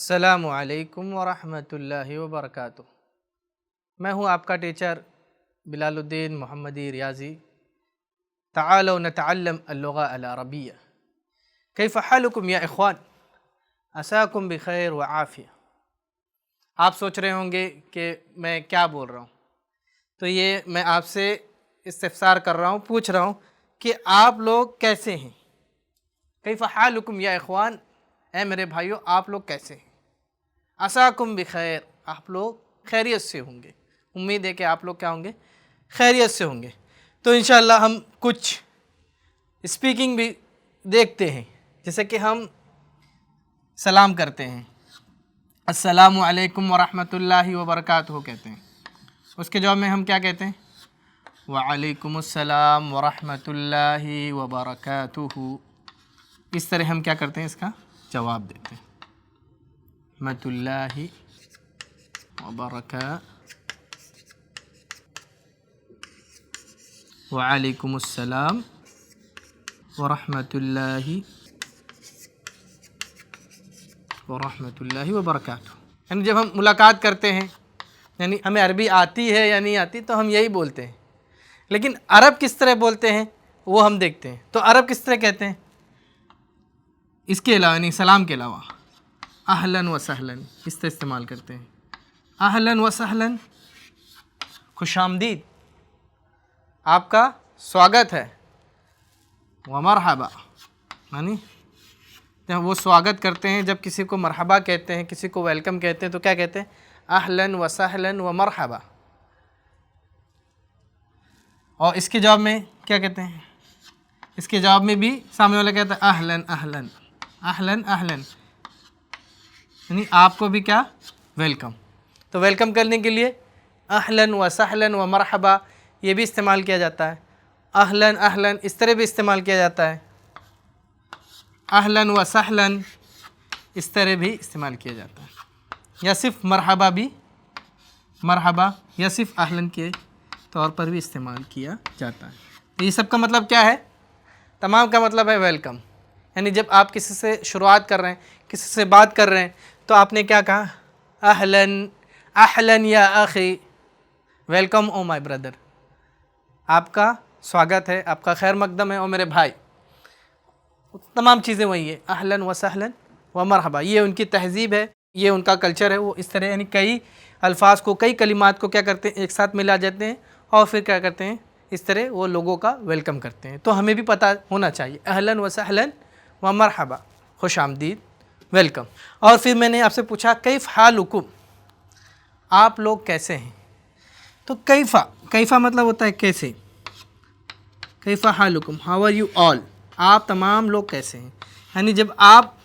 अस्सलामु अलैकुम वरहमतुल्लाहि वबरकातुह। मैं हूँ आपका टीचर बिलालुद्दीन मोहम्मदी रियाज़ी। ताअलौ नतअल्लम अल-लुग़ा अल-अरबिय्या। कैफ़ हालुकुम या इख़वान, असाकुम बिखैर व आफ़िया। आप सोच रहे होंगे कि मैं क्या बोल रहा हूँ, तो ये मैं आपसे इस्तिफ़सार कर रहा हूँ, पूछ रहा हूँ कि आप लोग कैसे हैं। कैफ़ हालुकुम या इख़वान, ऐ मेरे भाइयों आप लोग कैसे हैं। असाकुम बिखैर, आप लोग खैरियत से होंगे। उम्मीद है कि आप लोग क्या होंगे, खैरियत से होंगे। तो इंशाअल्लाह हम कुछ स्पीकिंग भी देखते हैं, जैसे कि हम सलाम करते हैं, अस्सलामु अलैकुम वरहमतुल्लाहि वबरकातुहू कहते हैं। उसके जवाब में हम क्या कहते हैं, वालेकुमुस्सलाम वरहमतुल्लाहि वबरकातुहू। इस तरह हम क्या करते हैं, इसका जवाब देते हैं, रहमतुल्लाहि वबरकातुहू वालेकुमुस्सलाम वरहमतुल्लाहि वबरकातुहू। यानी जब हम मुलाकात करते हैं, यानी हमें अरबी आती है या नहीं आती, तो हम यही बोलते हैं। लेकिन अरब किस तरह बोलते हैं वो हम देखते हैं। तो अरब किस तरह कहते हैं, इसके अलावा यानी सलाम के अलावा अहलन व सहलन इस तरह इस्तेमाल करते हैं। अहलन व सहलन, खुशामदीद, आपका स्वागत है। व मरहबा, यानी जब वो स्वागत करते हैं, जब किसी को मरहबा कहते हैं, किसी को वेलकम कहते हैं, तो क्या कहते हैं, अहलन व सहलन व मरहबा। और इसके जवाब में क्या कहते हैं, इसके जवाब में भी सामने वाला कहता है अहलन अहलन अहलन अहलन, यानी आपको भी क्या, वेलकम। तो वेलकम करने के लिए अहलन व सहलन व मरहबा ये भी इस्तेमाल किया जाता है। अहलन अहलन इस तरह भी इस्तेमाल किया जाता है। अहलन व सहलन इस तरह भी इस्तेमाल किया जाता है, या सिर्फ मरहबा भी, मरहबा या सिर्फ अहलन के तौर पर भी इस्तेमाल किया जाता है। तो ये सब का मतलब क्या है, तमाम का मतलब है वेलकम। यानी जब आप किसी से शुरुआत कर रहे हैं, किसी से बात कर रहे हैं, तो आपने क्या कहा, अहलन अहलन या अखी, वेलकम ओ माय ब्रदर, आपका स्वागत है, आपका खैर मकदम है ओ मेरे भाई। तमाम चीज़ें वही है, अहलन व सहलन व मरहबा। ये उनकी तहज़ीब है, ये उनका कल्चर है। वो इस तरह यानी कई अल्फाज को, कई कलिमात को क्या करते हैं, एक साथ मिला जाते हैं और फिर क्या करते हैं, इस तरह वो लोगों का वेलकम करते हैं। तो हमें भी पता होना चाहिए, अहलन व सहलन व मरहबा, खुश आमदीद, वेलकम। और फिर मैंने आपसे पूछा कैफ़ हालुकुम, आप लोग कैसे हैं। तो कैफ़ा, कैफ़ा मतलब होता है कैसे। कैफ़ा हालुकुम, हाउ आर यू ऑल, आप तमाम लोग कैसे हैं। यानी जब आप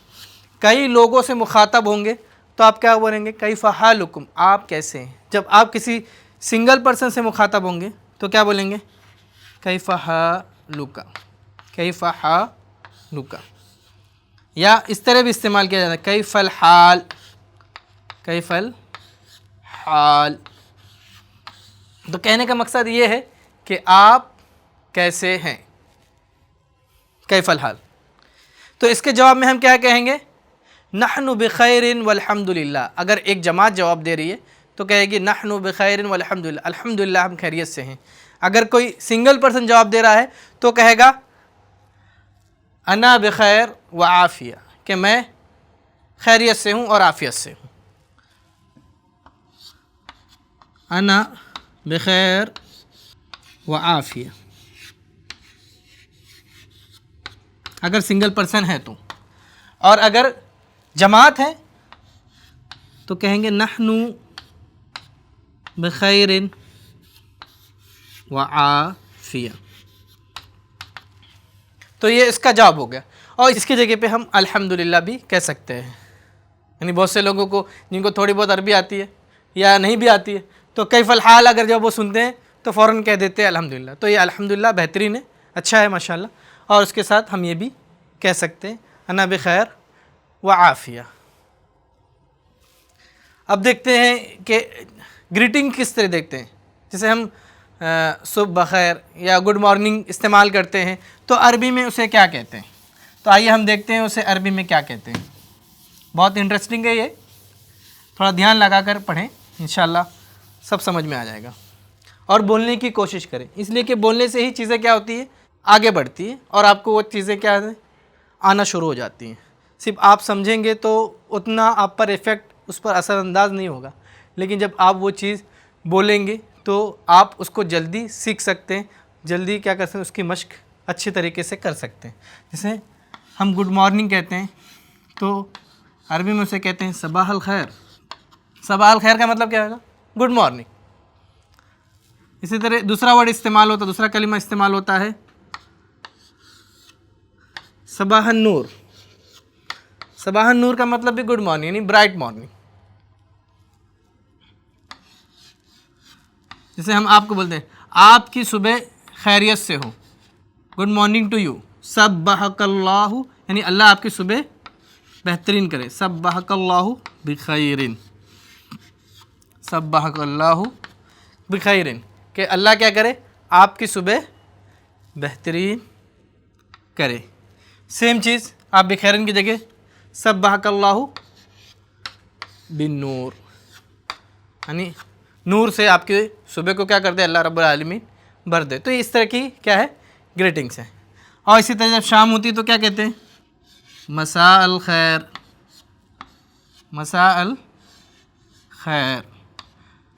कई लोगों से मुखातब होंगे तो आप क्या बोलेंगे, कैफ़ा हालुकुम, आप कैसे हैं। जब आप किसी सिंगल पर्सन से मुखातब होंगे तो क्या बोलेंगे, कैफ़ा हालुका, कैफ़ा हालुका। या इस तरह भी इस्तेमाल किया जाता है, कैफ़ल हाल, कैफ़ल हाल। तो कहने का मकसद ये है कि आप कैसे हैं, कैफ़ल हाल। तो इसके जवाब में हम क्या कहेंगे, नहनु बिखैरिन वल्हम्दुलिल्लाह। अगर एक जमात जवाब दे रही है तो कहेगी नहनु बिखैरिन वल्हम्दुलिल्लाह, अल्हम्दुलिल्लाह हम खैरियत से हैं। अगर कोई सिंगल पर्सन जवाब दे रहा है तो कहेगा अना बिखैर व आफ़िया, कि मैं खैरियत से हूँ और आफ़ियत से हूँ। अना बिखैर व आफ़िया, अगर सिंगल पर्सन है तो। और अगर जमात है तो कहेंगे नहनु बिखैरिन व आफ़िया। तो ये इसका जवाब हो गया। और इसकी जगह पे हम अल्हम्दुलिल्लाह भी कह सकते हैं। यानी बहुत से लोगों को जिनको थोड़ी बहुत अरबी आती है या नहीं भी आती है, तो कैफ़ल हाल अगर जब वो सुनते हैं तो फ़ौरन कह देते हैं अल्हम्दुलिल्लाह। तो ये अल्हम्दुलिल्लाह बेहतरीन है, अच्छा है माशाल्लाह। और उसके साथ हम ये भी कह सकते हैं अना बिखैर व आफ़िया। अब देखते हैं कि ग्रीटिंग किस तरह देखते हैं। जैसे हम सुबह बखैर या गुड मॉर्निंग इस्तेमाल करते हैं, तो अरबी में उसे क्या कहते हैं। तो आइए हम देखते हैं उसे अरबी में क्या कहते हैं। बहुत इंटरेस्टिंग है ये। थोड़ा ध्यान लगा कर पढ़ें, इंशाल्लाह सब समझ में आ जाएगा। और बोलने की कोशिश करें, इसलिए कि बोलने से ही चीज़ें क्या होती है, आगे बढ़ती है और आपको वो चीज़ें क्या है आना शुरू हो जाती हैं। सिर्फ आप समझेंगे तो उतना आप पर इफ़ेक्ट, उस पर असरअंदाज नहीं होगा, लेकिन जब आप वो चीज़ बोलेंगे तो आप उसको जल्दी सीख सकते हैं, जल्दी क्या कर सकते हैं, उसकी मश्क अच्छी तरीके से कर सकते हैं। जैसे हम गुड मॉर्निंग कहते हैं तो अरबी में उसे कहते हैं सबाह अल खैर। सबाह अल खैर का मतलब क्या होगा, गुड मॉर्निंग। इसी तरह दूसरा वर्ड इस्तेमाल होता है, दूसरा कलिमा इस्तेमाल होता है सबाह नूर। सबाह नूर का मतलब भी गुड मॉर्निंग, यानी ब्राइट मॉर्निंग। जैसे हम आपको बोलते हैं आपकी सुबह खैरियत से हो, गुड मॉर्निंग टू यू। सब्बाहकल्लाहु, यानी अल्लाह आपकी सुबह बेहतरीन करे। सब्बाहकल्लाहु बिखैरिन, सब्बाहकल्लाहु बिखैरिन, कि अल्लाह क्या करे, आपकी सुबह बेहतरीन करे। सेम चीज़ आप बिखैरिन की जगह सब्बाहकल्लाहु बिन नूर, यानी नूर से आपके सुबह को क्या करते हैं अल्लाह रब्बुल आलमीन भर दे। तो इस तरह की क्या है ग्रीटिंग्स हैं। और इसी तरह जब शाम होती है तो क्या कहते हैं, मसा अल खैर, मसा अल खैर।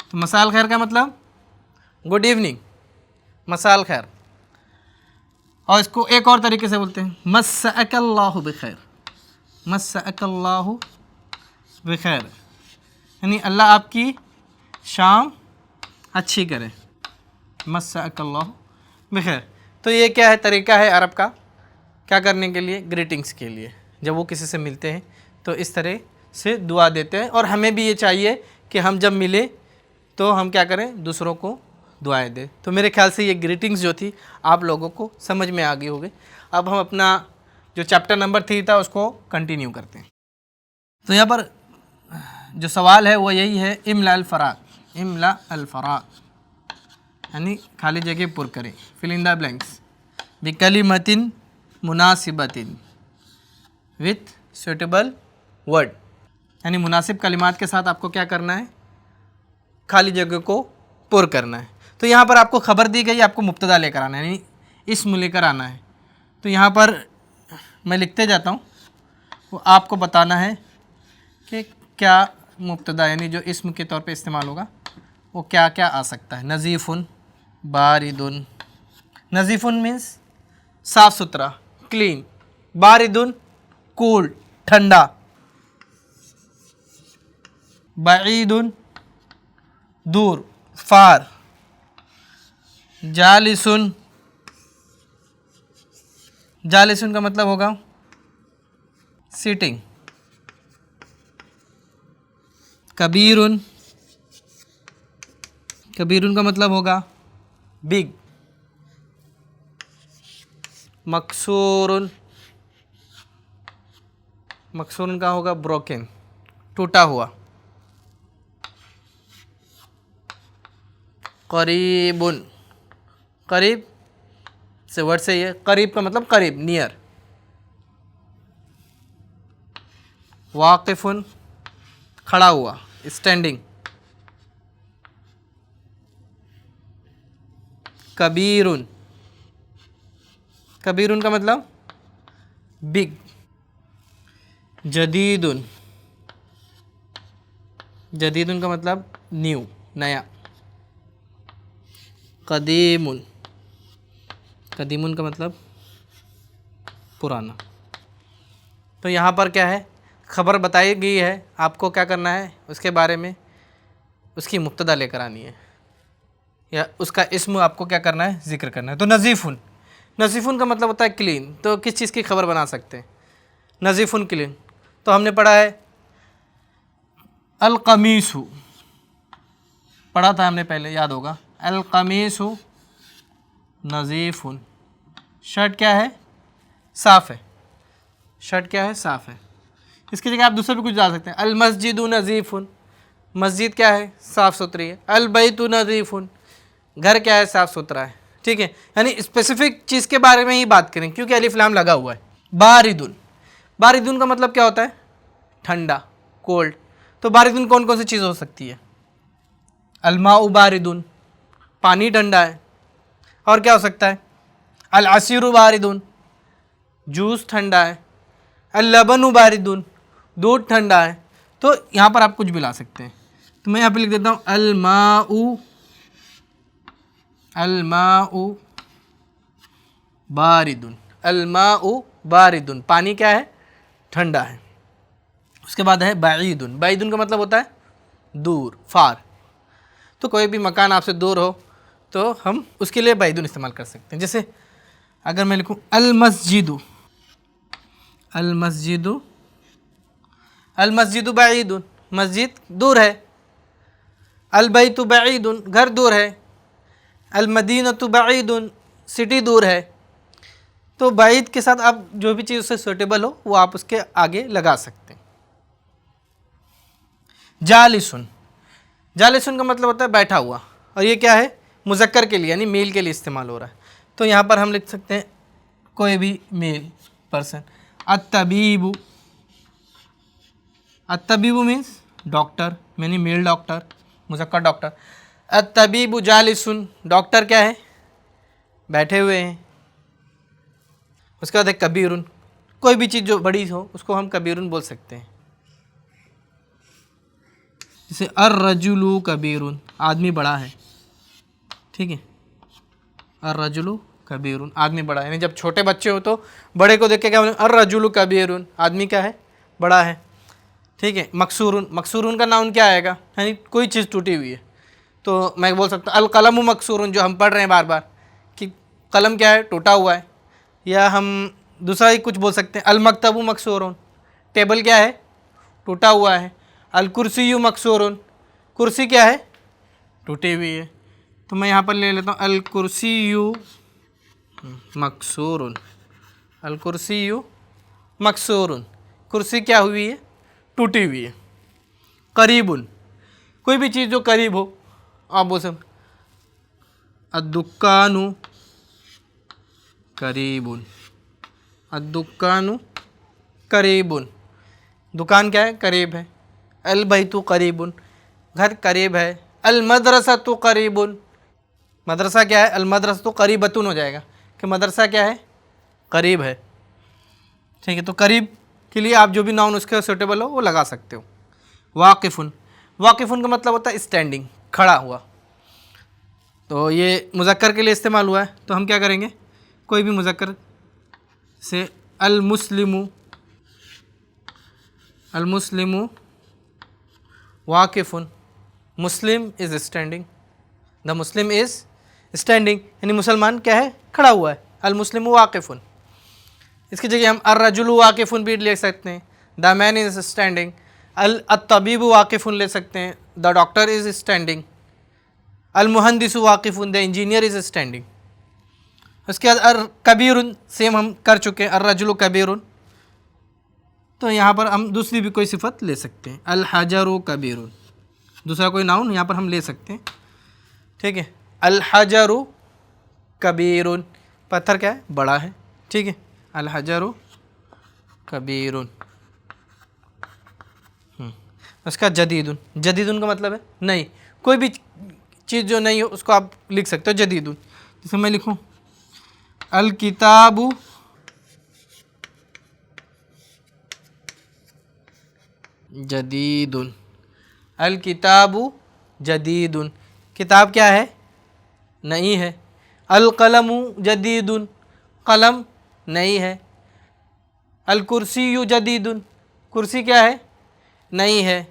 तो मसा अल खैर का मतलब गुड इवनिंग, मसा अल खैर। और इसको एक और तरीके से बोलते हैं मस्सअकल्लाहु बिखैर, मस्सअकल्लाहु बिखैर, यानी अल्लाह आपकी शाम अच्छी करे, मस्सअकल्लाहु बिखैर। तो ये क्या है, तरीका है अरब का क्या करने के लिए, ग्रीटिंग्स के लिए। जब वो किसी से मिलते हैं तो इस तरह से दुआ देते हैं। और हमें भी ये चाहिए कि हम जब मिले तो हम क्या करें, दूसरों को दुआएं दें। तो मेरे ख्याल से ये ग्रीटिंग्स जो थी आप लोगों को समझ में आ गई होगी। अब हम अपना जो चैप्टर नंबर 3 था उसको कंटिन्यू करते हैं। तो यहाँ पर जो सवाल है वो यही है, इमला अल फराग, इमला अल फराग, यानी खाली जगह पुर करें, फिल इन द ब्लैंक्स बिकलिमतिन मुनासिबतिन, विथ सूटेबल वर्ड, यानी मुनासिब कलिमात के साथ आपको क्या करना है, खाली जगह को पुर करना है। तो यहाँ पर आपको खबर दी गई, आपको मुब्तदा लेकर आना है, यानी इस्म लेकर आना है। तो यहाँ पर मैं लिखते जाता हूँ, वो आपको बताना है कि क्या मुब्तदा यानी जो इस्म के तौर पे इस्तेमाल होगा वो क्या क्या आ सकता है। नज़ीफ़ुन बारिदुन, नज़ीफ़ुन मीन्स साफ़ सुथरा, क्लीन। बारिदुन कूल, ठंडा। बईदुन दूर, फार। जालिसुन, जालिसुन का मतलब होगा सीटिंग। कबीरुन, कबीरुन का मतलब होगा बिग। मकसूरुन, मकसूरुन का होगा ब्रोकन, टूटा हुआ। करीबुन, करीब से वर्ड से ये करीब का मतलब करीब, नियर। वाकिफुन खड़ा हुआ, स्टैंडिंग। कबीरुन, कबीरुन का मतलब बिग। जदीदुन, जदीदुन का मतलब न्यू, नया। कदीमुन, कदीमुन का मतलब पुराना। तो यहाँ पर क्या है, खबर बताई गई है, आपको क्या करना है उसके बारे में, उसकी मुब्तदा लेकर आनी है या उसका इस्म आपको क्या करना है, जिक्र करना है। तो नज़ीफ़ुन, नज़ीफ़ुन का मतलब होता है क्लीन। तो किस चीज़ की खबर बना सकते हैं, नज़ीफ़ुन क्लीन। तो हमने पढ़ा है अल कमीसु, पढ़ा था हमने पहले, याद होगा। अल कमीसु नज़ीफ़ुन, शर्ट क्या है, साफ़ है। शर्ट क्या है, साफ़ है। इसकी जगह आप दूसरा भी कुछ डाल सकते हैं। अल मस्जिदु नज़ीफ़ुन, मस्जिद क्या है, साफ़ सुथरी है। अल बैतु नज़ीफ़ुन, घर क्या है, साफ़ सुथरा है। ठीक है, यानी स्पेसिफिक चीज़ के बारे में ही बात करें क्योंकि अलिफ लाम लगा हुआ है। बारिदुन, बारिदुन का मतलब क्या होता है, ठंडा, कोल्ड। तो बारिदुन कौन कौन सी चीज़ हो सकती है? अलमाउ बारिदुन, पानी ठंडा है। और क्या हो सकता है? अल असीरु बारिदुन, जूस ठंडा है। अल लबनु बारिदुन, दूध ठंडा है। तो यहाँ पर आप कुछ भी ला सकते हैं। तो मैं यहाँ पे लिख देता हूँ अलमाउ बारिदुन, अलमाउ बारिदुन, पानी क्या है? ठंडा है। उसके बाद है बाईदुन, बाईदुन का मतलब होता है दूर, फार। तो कोई भी मकान आपसे दूर हो तो हम उसके लिए बाईदुन इस्तेमाल कर सकते हैं। जैसे अगर मैं लिखूँ अल मस्जिदु, अल मस्जिदु, अल मस्जिदु बाईदुन, मस्जिद दूर है। अल बैतु बाईदुन, घर दूर है। अल मदीनतु बाईदुन, सिटी दूर है। तो बाईद के साथ आप जो भी चीज़ उससे सूटेबल हो वो आप उसके आगे लगा सकते हैं। जालिसुन, जालिसुन का मतलब होता है बैठा हुआ, और ये क्या है? मुज़क्कर के लिए यानी मेल के लिए इस्तेमाल हो रहा है। तो यहाँ पर हम लिख सकते हैं कोई भी मेल पर्सन। अत्तबीबु, अत्तबीबु मीन्स डॉक्टर, यानी मेल डॉक्टर, मुज़क्कर डॉक्टर। अत्तबीबु जालिसुन, डॉक्टर क्या है? बैठे हुए हैं। उसके बाद है कबीरुन, कोई भी चीज़ जो बड़ी हो उसको हम कबीरुन बोल सकते हैं। जैसे अर्रजुलु कबीरुन, आदमी बड़ा है। ठीक है, अर्रजुलु कबीरुन, आदमी बड़ा है। यानी जब छोटे बच्चे हो तो बड़े को देख के क्या बोलेंगे? अर्रजुलु कबीरुन, आदमी क्या है? बड़ा है। ठीक है, मकसूरुन, मकसूरुन का नाउन क्या आएगा? यानी कोई चीज़ टूटी हुई है। तो मैं बोल सकता हूँ अल कलमु मकसूरुन, जो हम पढ़ रहे हैं बार बार कि कलम क्या है? टूटा हुआ है। या हम दूसरा ही कुछ बोल सकते हैं, अल मकतबु मकसूरुन, टेबल क्या है? टूटा हुआ है। अल कुर्सियु मकसूरुन, कुर्सी क्या है? टूटी हुई है। तो मैं यहाँ पर ले लेता हूँ अल कुर्सियु मकसूरुन, अल कुर्सियु मकसूरुन, कुर्सी क्या हुई है? टूटी हुई है। करीबुन, कोई भी चीज़ जो करीब हो आप बोल सकते। अद्दुक्कानु करीबुन, अद्दुक्कानु करीबुन, दुकान क्या है? करीब है। अल बैतु करीबुन, घर करीब है। अल मदरसतु करीबुन, मदरसा क्या है? अल मदरसतु करीबतुन हो जाएगा कि मदरसा क्या है? करीब है। ठीक है, तो करीब के लिए आप जो भी नाउन उसके सूटेबल हो वो लगा सकते हो। वाकिफ़ुन, वाकिफ़ुन का मतलब होता है स्टैंडिंग, खड़ा हुआ। तो ये मुज़क्कर के लिए इस्तेमाल हुआ है। तो हम क्या करेंगे? कोई भी मुज़क्कर से अल मुस्लिमु, अल मुस्लिमु वाकिफ़ुन, Muslim is standing, the Muslim is standing, यानी मुसलमान क्या है? खड़ा हुआ है। अल मुस्लिमु वाकिफ़ुन। इसकी जगह हम अर्रजुलु वाकिफ़ुन भी ले सकते हैं, द मैन इज़ स्टैंडिंग। अल अत्तबीबु वाकिफ़ुन ले सकते हैं, द डॉक्टर इज़ स्टैंडिंग। अल मुहंदिसु वाकिफ़ुन, द इंजीनियर इज़ स्टैंडिंग। उसके बाद अर कबीरुन सेम हम कर चुके हैं, अर्रजुलु कबीरुन। तो यहाँ पर हम दूसरी भी कोई सिफत ले सकते हैं, अल हजरु कबीरुन, दूसरा कोई नाउन यहाँ पर हम ले सकते हैं। ठीक है, अल हजरु कबीरुन, पत्थर क्या है? बड़ा है। ठीक है, अल हजरु कबीरुन। उसका जदीदुन, जदीदुन का मतलब है नहीं, कोई भी चीज़ जो नहीं हो उसको आप लिख सकते हो जदीदुन। जैसे मैं लिखूँ अल किताबु जदीदुन, अल किताबु जदीदुन, किताब क्या है? नहीं है। अल कलमु जदीदुन, कलम नहीं है। अल कुर्सियु जदीदुन, कुर्सी क्या है? नहीं है।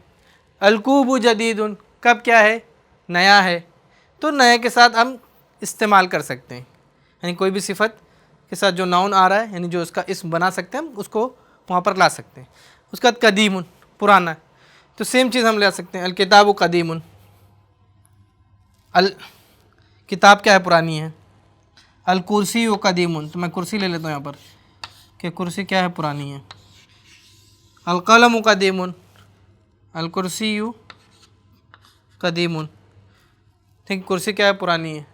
अल कूबु जदीदुन, कब क्या है? नया है। तो नए के साथ हम इस्तेमाल कर सकते हैं, यानी कोई भी सिफत के साथ जो नाउन आ रहा है यानी जो उसका इस्म बना सकते हैं हम उसको वहाँ पर ला सकते हैं। उसके बाद कदीमुन, पुराना है। तो सेम चीज़ हम ले सकते हैं, अल किताबु कदीमुन, अल किताब क्या है? पुरानी है। अल कुर्सी व कदीमुन, तो मैं कुर्सी ले लेता हूँ यहाँ पर कि कुर्सी क्या है? पुरानी है। अल कलमु कदीमुन, अल कुर्सी कदीमुन, ठीक, कुर्सी क्या है? पुरानी है।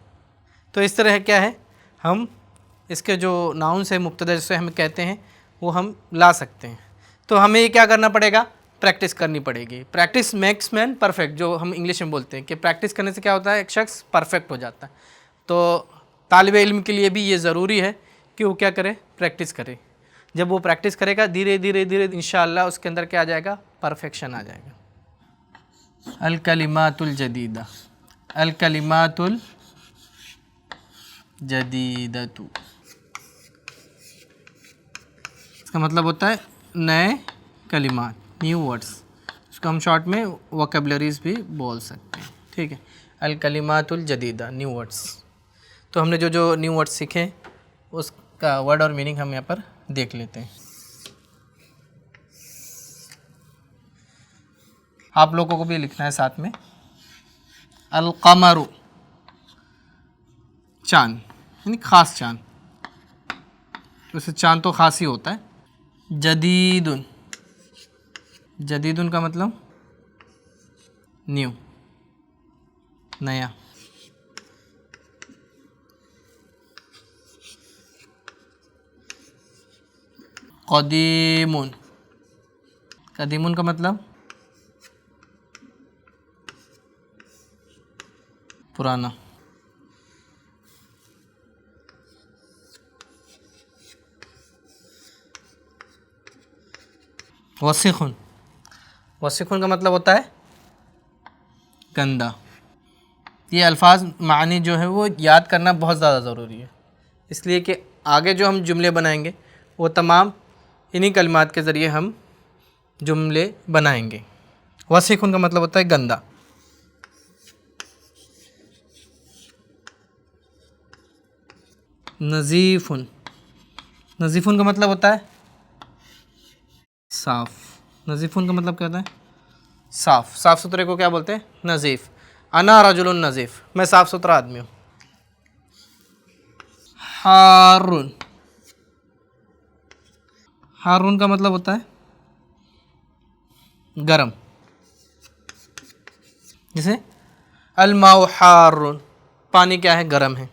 तो इस तरह क्या है, हम इसके जो नाउन से मुब्तदा जिसे हम कहते हैं वो हम ला सकते हैं। तो हमें ये क्या करना पड़ेगा? प्रैक्टिस करनी पड़ेगी। प्रैक्टिस मेक्स मैन परफेक्ट, जो हम इंग्लिश में बोलते हैं कि प्रैक्टिस करने से क्या होता है, एक शख्स परफेक्ट हो जाता है। तो तालिब इल्म के लिए भी ये ज़रूरी है कि वो क्या करे, प्रैक्टिस करे। जब वो प्रैक्टिस करेगा धीरे धीरे धीरे इंशाअल्लाह उसके अंदर क्या आ जाएगा, परफेक्शन आ जाएगा। अल कलिमातुल जदीदा, अल कलिमातुल जदीदतु, इसका मतलब होता है नए कलिमात, न्यू वर्ड्स। इसको हम शॉर्ट में वोकेबलरीज भी बोल सकते हैं, ठीक है। अल कलिमातुल जदीदा, न्यू वर्ड्स। तो हमने जो जो न्यू वर्ड्स सीखे उसका वर्ड और मीनिंग हम यहाँ पर देख लेते हैं। आप लोगों को भी लिखना है साथ में। अल कमरु, चांद, यानी ख़ास चांद, वैसे चांद तो ख़ास ही होता है। जदीदुन, जदीदुन का मतलब न्यू, नया। कदीमुन, कदीमुन का मतलब पुराना। वसीखुन, वसीखुन का मतलब होता है गंदा। ये अल्फाज मानी जो है वो याद करना बहुत ज़्यादा ज़रूरी है, इसलिए कि आगे जो हम जुमले बनाएंगे वो तमाम इन्हीं कलिमात के ज़रिए हम जुमले बनाएंगे। वसीखुन का मतलब होता है गंदा। नज़ीफ़ुन, नज़ीफ़ुन का मतलब होता है साफ़। नज़ीफ़ुन का मतलब क्या होता है, साफ़। साफ़ सुथरे को क्या बोलते हैं, नज़ीफ़। अना रजुलुन नज़ीफ़, मैं साफ़ सुथरा आदमी हूँ। हारून, हारून का मतलब होता है गरम। जैसे अलमाउ हारून, पानी क्या है, गरम है।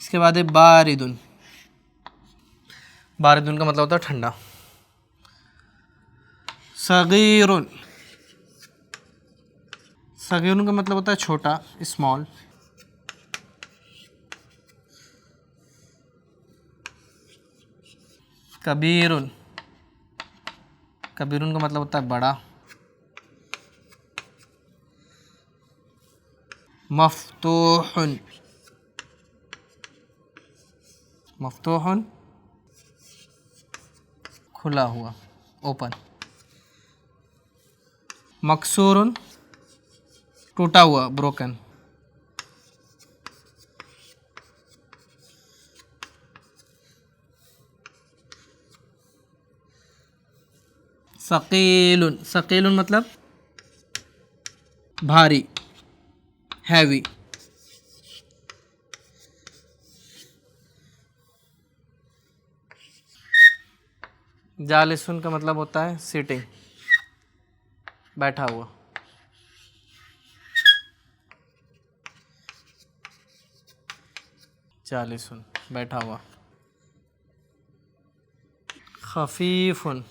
इसके बाद है बारिदुन, बारिदुन का मतलब होता है ठंडा। सगीरुन, सगीरुन का मतलब होता है छोटा, स्मॉल। कबीरुन, कबीरुन का मतलब होता है बड़ा। मफ्तूहुन, मफ्तूहुन खुला हुआ, ओपन। मकसूरुन टूटा हुआ, ब्रोकन। सकीलुन, सकीलुन मतलब भारी, हैवी। जालिसुन का मतलब होता है सीटिंग, बैठा हुआ। जालिसुन, बैठा हुआ। खफीफुन,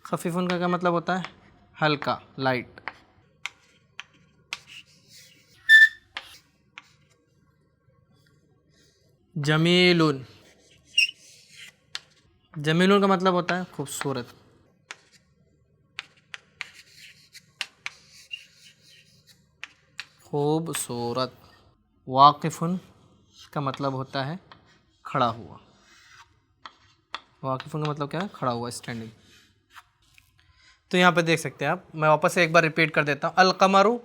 खफीफुन का क्या मतलब होता है, हल्का, लाइट। जमीलुन, जमीलुन का मतलब होता है खूबसूरत। खूबसूरत। वाकिफ़ुन का मतलब होता है खड़ा हुआ। वाकिफ़ुन का मतलब क्या है, खड़ा हुआ, स्टैंडिंग। तो यहाँ पे देख सकते हैं आप, मैं वापस से एक बार रिपीट कर देता हूँ। अल कमरु,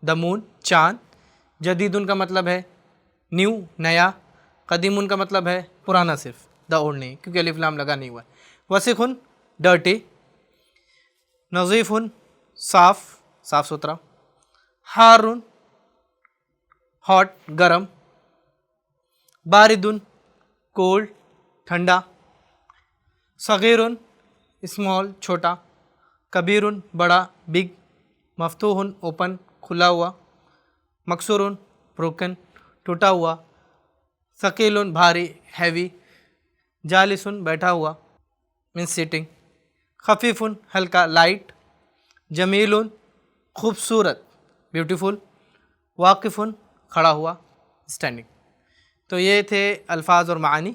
द मून, चाँद। जदीदुन का मतलब है न्यू, नया। कदीमुन का मतलब है पुराना, सिर्फ द ओल्ड नहीं, क्योंकि अलिफ लाम लगा नहीं हुआ है। वसीखुन डर्टी। नज़ीफ़ुन साफ़, साफ़ सुथरा। हारून हॉट, गरम। बारिदुन कोल्ड, ठंडा। सगीरुन स्मॉल, छोटा। कबीरुन बड़ा, बिग। मफ्तूहुन ओपन, खुला हुआ। मकसूरुन ब्रोकन, टूटा हुआ। सकीलुन भारी, हैवी। जालिसुन बैठा हुआ, मीन्स सीटिंग। खफीफुन हल्का लाइट, जमीलुन खूबसूरत ब्यूटीफुल, वाकिफ़ुन खड़ा हुआ स्टैंडिंग। तो ये थे अल्फाज और मानी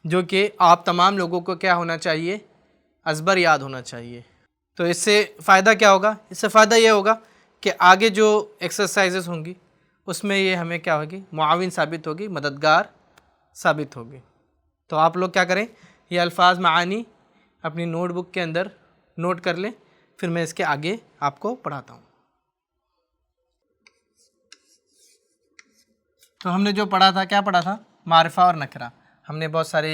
जो कि आप तमाम लोगों को क्या होना चाहिए, अज़बर याद होना चाहिए। तो इससे फ़ायदा क्या होगा, इससे फ़ायदा ये होगा कि आगे जो एक्सरसाइजेस होंगी उसमें ये हमें क्या होगी, मुआविन साबित होगी, मददगार साबित होगी। तो आप लोग क्या करें, ये अल्फाज मानी अपनी नोटबुक के अंदर नोट कर लें, फिर मैं इसके आगे आपको पढ़ाता हूँ। तो हमने जो पढ़ा था, क्या पढ़ा था, मारिफा और नकरा। हमने बहुत सारे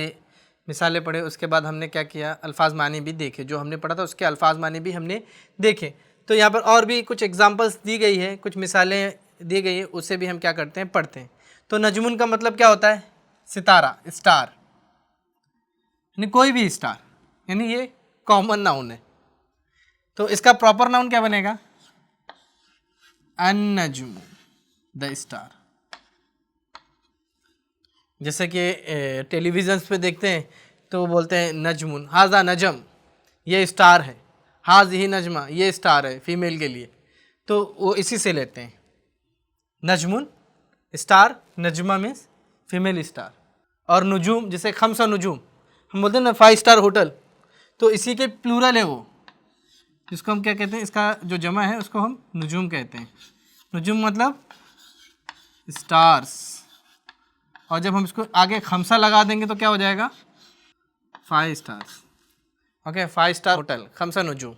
मिसालें पढ़े, उसके बाद हमने क्या किया, अल्फाज मानी भी देखे। जो हमने पढ़ा था उसके अल्फाज मानी भी हमने देखे। तो यहाँ पर और भी कुछ एग्जांपल्स दी गई है, कुछ मिसालें दी गई है, उसे भी हम क्या करते हैं, पढ़ते हैं। तो नजमुन का मतलब क्या होता है, सितारा, स्टार, यानी कोई भी स्टार, यानी ये कॉमन नाउन है। तो इसका प्रॉपर नाउन क्या बनेगा, अन-नज्मु, द स्टार। जैसे कि टेलीविज़न पे देखते हैं तो वो बोलते हैं नजमुन, हाजा नजम, ये स्टार है, हाज ही नजमा, ये स्टार है फीमेल के लिए। तो वो इसी से लेते हैं, नजमुन स्टार, नजमा मीन्स फीमेल स्टार। और नुजूम, जैसे खमसा नुजूम हम बोलते हैं ना, 5 स्टार होटल, तो इसी के प्लूरल है वो, जिसको हम क्या कहते हैं, इसका जो जमा है उसको हम नुजूम कहते हैं। नुजूम मतलब स्टार्स, और जब हम इसको आगे खमसा लगा देंगे तो क्या हो जाएगा, 5 स्टार्स। ओके, 5 स्टार होटल, खमसा नुजूम,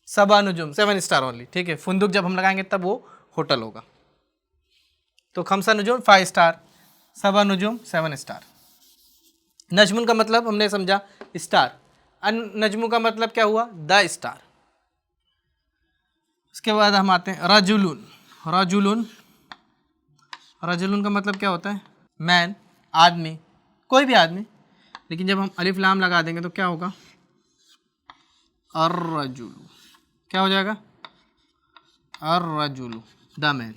सबा नुजूम 7 स्टार ओनली। ठीक है, फुंदुक जब हम लगाएंगे तब वो होटल होगा। तो खमसा नुजूम 5 स्टार, सबा नुजूम 7 स्टार। नजमुन का मतलब हमने समझा स्टार, अन नजमू का मतलब क्या हुआ, द स्टार। उसके बाद हम आते हैं रजुलुन। रजुलुन, रजुलुन का मतलब क्या होता है, मैन, आदमी, कोई भी आदमी। लेकिन जब हम अलिफ लाम लगा देंगे तो क्या होगा, अर्रजुलु, क्या हो जाएगा, अर्रजुलु, द मैन,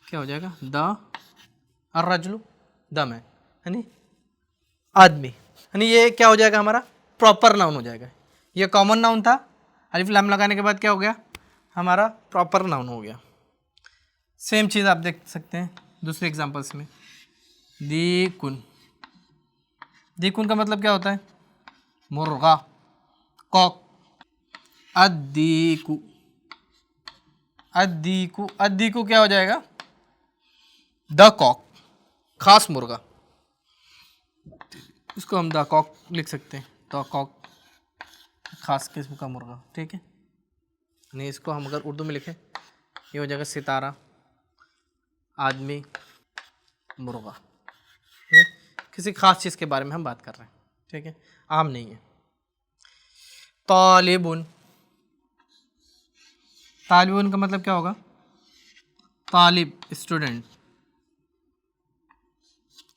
क्या हो जाएगा, द अर्रजुलु, द मैन, यानी आदमी। यानी ये क्या हो जाएगा, हमारा प्रॉपर नाउन हो जाएगा। ये कॉमन नाउन था, अलिफ लाम लगाने के बाद क्या हो गया, हमारा प्रॉपर नाउन हो गया। सेम चीज़ आप देख सकते हैं दूसरे एग्जांपल्स में। दीकुन, दीकुन का मतलब क्या होता है, मुर्गा, कॉक। अद्दीकु, अद्दीकु, अद्दीकु क्या हो जाएगा, द कॉक, खास मुर्गा। इसको हम द कॉक लिख सकते हैं, द कॉक, खास किस्म का मुर्गा। ठीक है, नहीं इसको हम अगर उर्दू में लिखें ये हो जाएगा सितारा, आदमी, मुर्गा। किसी खास चीज़ के बारे में हम बात कर रहे हैं। ठीक है, आम नहीं है। तालिबुन, तालिबुन का मतलब क्या होगा, तालिब, स्टूडेंट,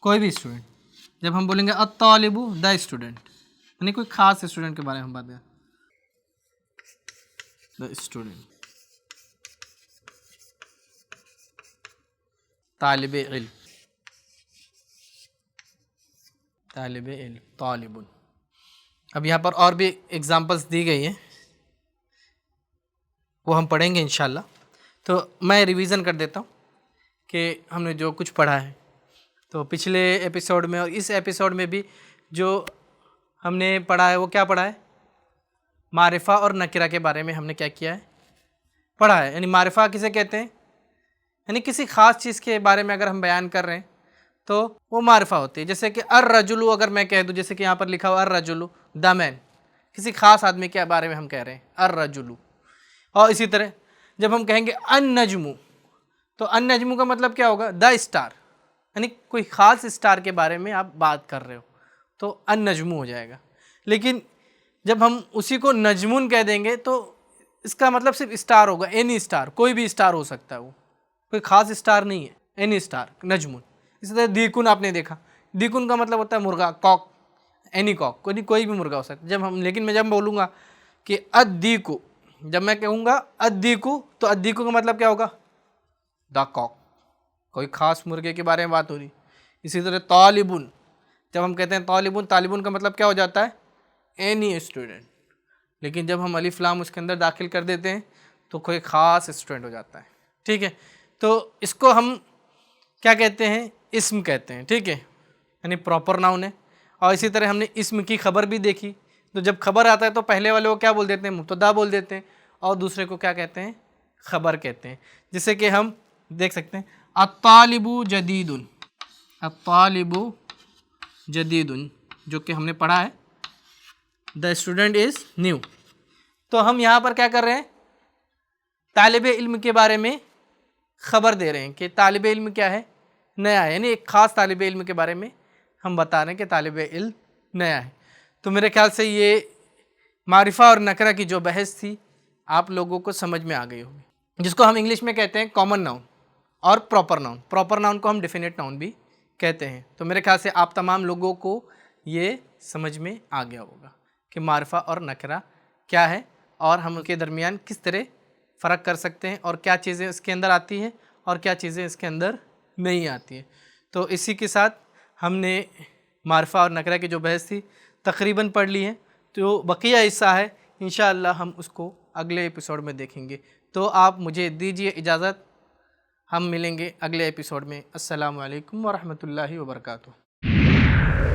कोई भी स्टूडेंट। जब हम बोलेंगे अत्तालिबु, द स्टूडेंट, यानी कोई खास स्टूडेंट के बारे में हम बात करें, द स्टूडेंट। तालिब इल्म, तालिब इल्म, तालिबुन। अब यहाँ पर और भी एग्जांपल्स दी गई हैं, वो हम पढ़ेंगे इंशाल्लाह। तो मैं रिवीज़न कर देता हूँ कि हमने जो कुछ पढ़ा है। तो पिछले एपिसोड में और इस एपिसोड में भी जो हमने पढ़ा है वो क्या पढ़ा है, मारिफा और नकिरा के बारे में हमने क्या किया है, पढ़ा है। यानी मारिफा किसे कहते हैं, यानी किसी ख़ास चीज़ के बारे में अगर हम बयान कर रहे हैं तो वो मारिफा होती है। जैसे कि अर्रजुलु अगर मैं कह दूँ, जैसे कि यहाँ पर लिखा हुआ अर्रजुलु द मैन, किसी ख़ास आदमी के बारे में हम कह रहे हैं अर्रजुलु। और इसी तरह जब हम कहेंगे अन नजमू, तो अन नजमू का मतलब क्या होगा, द स्टार, यानी कोई ख़ास स्टार के बारे में आप बात कर रहे हो तो अन नजमू हो जाएगा। लेकिन जब हम उसी को नजमुन कह देंगे तो इसका मतलब सिर्फ स्टार होगा, एनी स्टार, कोई भी स्टार हो सकता है, वो कोई ख़ास स्टार नहीं है, एनी स्टार, नजमुन। इसी तरह दीकुन आपने देखा, दीकुन का मतलब होता है मुर्गा, कॉक, एनी कॉक, कोई भी मुर्गा हो सकता है। जब हम, लेकिन मैं जब बोलूँगा कि अद्दीकु, जब मैं कहूँगा अद्दीकु तो अद्दीकु का मतलब क्या होगा, द कॉक, कोई ख़ास मुर्गे के बारे में बात हो रही। इसी तरह तालिबुन, जब हम कहते हैं तालिबुन, तालिबुन का मतलब क्या हो जाता है, एनी स्टूडेंट। लेकिन जब हम अलिफ लाम उसके अंदर दाखिल कर देते हैं तो कोई ख़ास स्टूडेंट हो जाता है, ठीक है। तो इसको हम क्या कहते हैं, इस्म कहते हैं, ठीक है, यानी प्रॉपर नाउन है। और इसी तरह हमने इस्म की खबर भी देखी, तो जब खबर आता है तो पहले वाले को क्या बोल देते हैं, मुब्तदा बोल देते हैं, और दूसरे को क्या कहते हैं, खबर कहते हैं। जिससे कि हम देख सकते हैं अत्तालिबु जदीदुन, अत्तालिबु जदीदुन, जो कि हमने पढ़ा है द स्टूडेंट इज़ न्यू। तो हम यहाँ पर क्या कर रहे हैं, तालिब इल्म के बारे में ख़बर दे रहे हैं कि तालिब इल्म क्या है, नया है, यानी एक ख़ास तालिब इल्म के बारे में हम बता रहे हैं कि तालिब इल्म नया है। तो मेरे ख्याल से ये मारिफा और नकरा की जो बहस थी आप लोगों को समझ में आ गई होगी, जिसको हम इंग्लिश में कहते हैं कॉमन नाउन और प्रॉपर नाउन। प्रॉपर नाउन को हम डेफिनेट नाउन भी कहते हैं। तो मेरे ख्याल से आप तमाम लोगों को ये समझ में आ गया होगा कि मारिफा और नकरा क्या है और हम उनके दरमियान किस तरह फ़र्क कर सकते हैं और क्या चीज़ें इसके अंदर आती हैं और क्या चीज़ें इसके अंदर नहीं आती हैं। तो इसी के साथ हमने मारिफा और नकरा की जो बहस थी तकरीबन पढ़ ली है। जो बकिया हिस्सा है इंशाअल्लाह हम उसको अगले एपिसोड में देखेंगे। तो आप मुझे दीजिए इजाज़त, हम मिलेंगे अगले एपिसोड में। अस्सलामु अलैकुम व रहमतुल्लाहि व बरकातुहू।